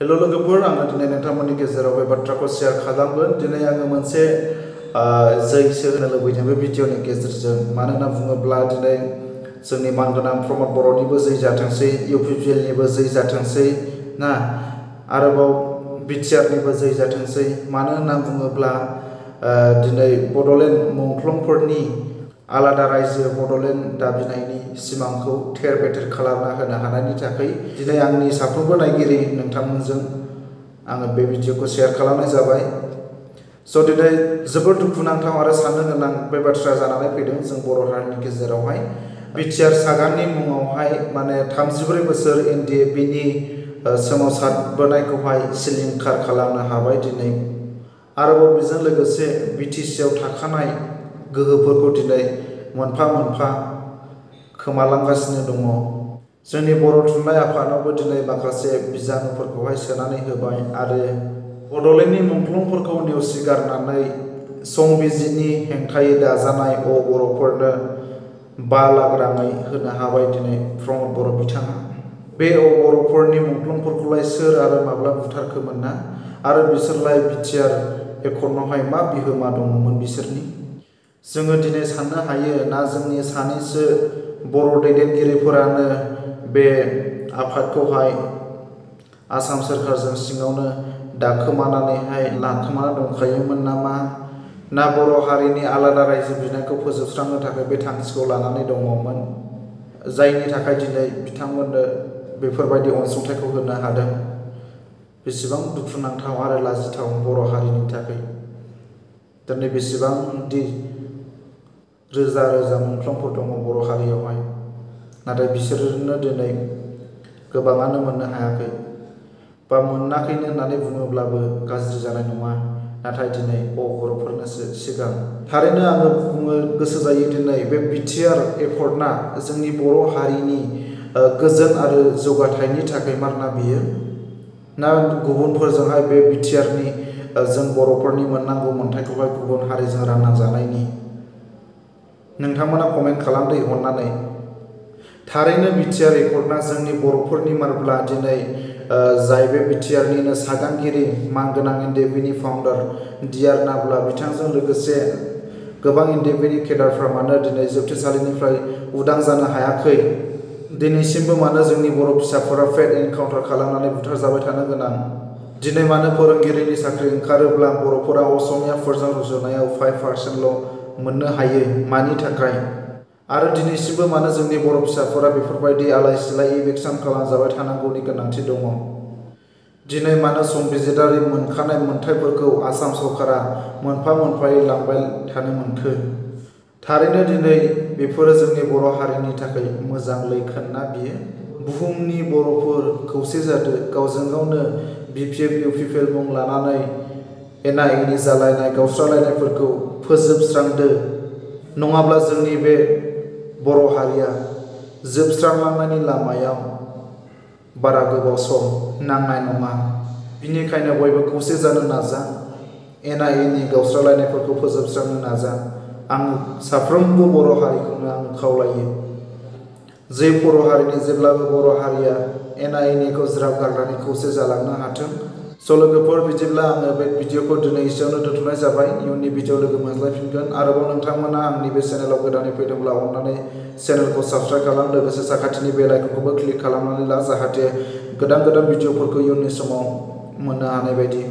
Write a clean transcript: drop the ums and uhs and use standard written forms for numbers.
Hello लोगोफोर आङो दिनै नोंथांमोननि गेजेराव बे बाथ्राखौ शेयार खालामगोन। दिनै आङो मोनसे जैसो होनो लुबैदों बे भिडिअनि गेजेरजों। मानो होनना बुङोब्ला दिनै जोंनि मानगोनां प्रमद बर'निबो जै जाथोंसै, इउपिपिएलनिबो जै जाथोंसै ना, आरोबाव बिटिआरनिबो जै जाथोंसै। मानो होनना बुङोब्ला दिनै बड'लेण्ड मुंख्लंफोरनि आलादा रायजो बड'लेण्ड दाबिनायनि सिमांखौ थेर बेथेर खालामना होनो हानायनि थाखाय दिनै आंनि साफ्रोमबो नायगिरि नोंथांमोनजों आङो बे भिडिअखौ शेयार खालामनाय जाबाय। स' दिनै जोबोद दुखुनांथाव आरो साननो गोनां बे बाथ्राया जानानै फैदों जों बर' हारिनि गेजेरावहाय। बिटिआर सागाननि मुङावहाय 34 बोसोर एनडिएफबिनि सोमावसारबोनायखौहाय सिलिंखार खालामनो हाबाय दिनै। आरोबाव बेजों लोगोसे बिटिसिआव थाखानाय गोहोफोरखौ दिनै मोनफा मोनफा खोमालांगासिनो दङ। जोंनि बर' थुनलाइ आफादावबो दिनै माखासे बिजानुफोरखौहाय सोनानै होबाय आरो बड'लेण्डनि मुंख्लंफोरखौ नेवसिगारनानै संबिजितनि हेंथायै दाजानाय बर'फोरनो 5 लाख राङै होनो हाबाय दिनै प्रमद बर' बिथाङा। बे बर'फोरनि मुंख्लंफोरखौलाय सोर आरो माब्ला बुथारखोमोन ना? आरो बिसोरलाय बिटिआर एकर्डआवहाय मा बिहोमा दङमोन बिसोरनि? जोङो दिनै साननो हायो ना जोंनि सानैसो बर' दैदेनगिरिफोरानो बे आफादखौहाय आसाम सोरखारजों सिङावनो दाखोमानानैहाय लाखोमाना दंखायोमोन नामा? ना बर' हारिनि आलादा रायजो बिनायखौ फोजोबस्रांनो थाखाय बे थांखिखौ लानानै दङमोन, जायनि थाखाय दिनै बिथांमोननो बेफोरबायदि अनसुंथाइखौ होनो हादों? बेसेबां दुखुनांथाव आरो लाजिथाव बर' हारिनि थाखाय। दिनै बेसेबांदि रोजा रोजा मुंख्लंफोर दङ बर' हारियावहाय, नाथाय बिसोरनो दिनै गोबाङानो मोननो हायाखै, बा मोनाखैनो होननानै बुङोब्लाबो गाज्रि जानाय नङा। नाथाय दिनै बर'फोरनोसो सिगां। थारैनो आङो बुंनो गोसो जायो दिनै बे बिटिआर एकर्डआ जोंनि बर' हारिनि गोजोन आरो जौगाथायनि थाखाय मारना बियो, ना गुबुनफोरजोंहाय बे बिटिआरनि जों बर'फोरनि मोननांगौ मोन्थायखौहाय गुबुन हारिजों रानना जानायनि? नोंथांमोना कमेन्ट खालामदो अननानै। थारैनो बिटिआर एकर्डआ जोंनि बर'फोरनि मारब्ला दिनै जाय बे बिटिआरनिनो सागानगिरि मानगोनां एनडिएफबिनि फाउन्डार डिआर नाब्ला बिथांजों लोगोसे गोबां एनडिएफबिनि केडारफ्रा मानो दिनै जोबथेसालिनिफ्राय उदां जानो हायाखै? दिनैसिमबो मानो जोंनि बर' फिसाफोरा फेक एनकाउन्टार खालामनानै बुथारजाबाय थानो गोनां? दिनै मानो फोरोंगिरिनि साख्रि ओंखारोब्ला बर'फोरा असमियाफोरजों रुजुनायाव 5% मोननो हायो? मानि थाखाय? आरो दिनैसिमबो मानो जोंनि बर' फिसाफोरा बेफोरबायदि आलाय सिलाय इभिकसन खालामजाबाय थानांगौनि गोनांथि दङ? दिनै मानो संबिजितारि मोनखानाय मोन्थायफोरखौ आसाम सरकारा मोनफा मोनफायै लांबाय थानो मोनखो? थारैनो दिनै बेफोरो जोंनि बर' हारिनि थाखाय मोजां लैखोन ना बियो? बुहुमनि बर'फोर खौसे जादो, गावजों गावनो बिपिएफ इउपिपिएल मुं लानानै एना एनि जालायनाय गावस्रालायनायफोरखौ फोजोबस्रांदो, नङाब्ला जोंनि बे बर' हारिया जोबस्रांलांनायनि लामायाव बारा गोबाव सम नांनाय नङा। बिनिखायनो बयबो खौसे जानो नाजा, एना एनि गावस्रालायनायफोरखौ फोजोबस्रांनो नाजा। आं साफ्रोमबो बर' हारिखौनो आं खावलायो जे बर' हारिनि जेब्लाबो बर' हारिया एना एनिखौ ज्राब गारनानै खौसे जालांनो हाथों। स' लोगोफोर, बिदिब्ला आङो बे भिडिअखौ दिनै एसेयावनो दोनथ'नाय जाबाय। इयुननि भिडिअ लोगो मोनज्लायफिनगोन। आरोबाव नोंथांमोना आंनि बे चेनेलाव गोदानै फैदोंब्ला अननानै चेनेलखौ साबस्क्राइब खालाम, लोगोसे साखाथिनि बेल आइकनखौबो क्लिक खालामनानै ला, जाहाथे गोदान गोदान भिडिअफोरखौ इयुननि समाव मोननो हानाय बायदि।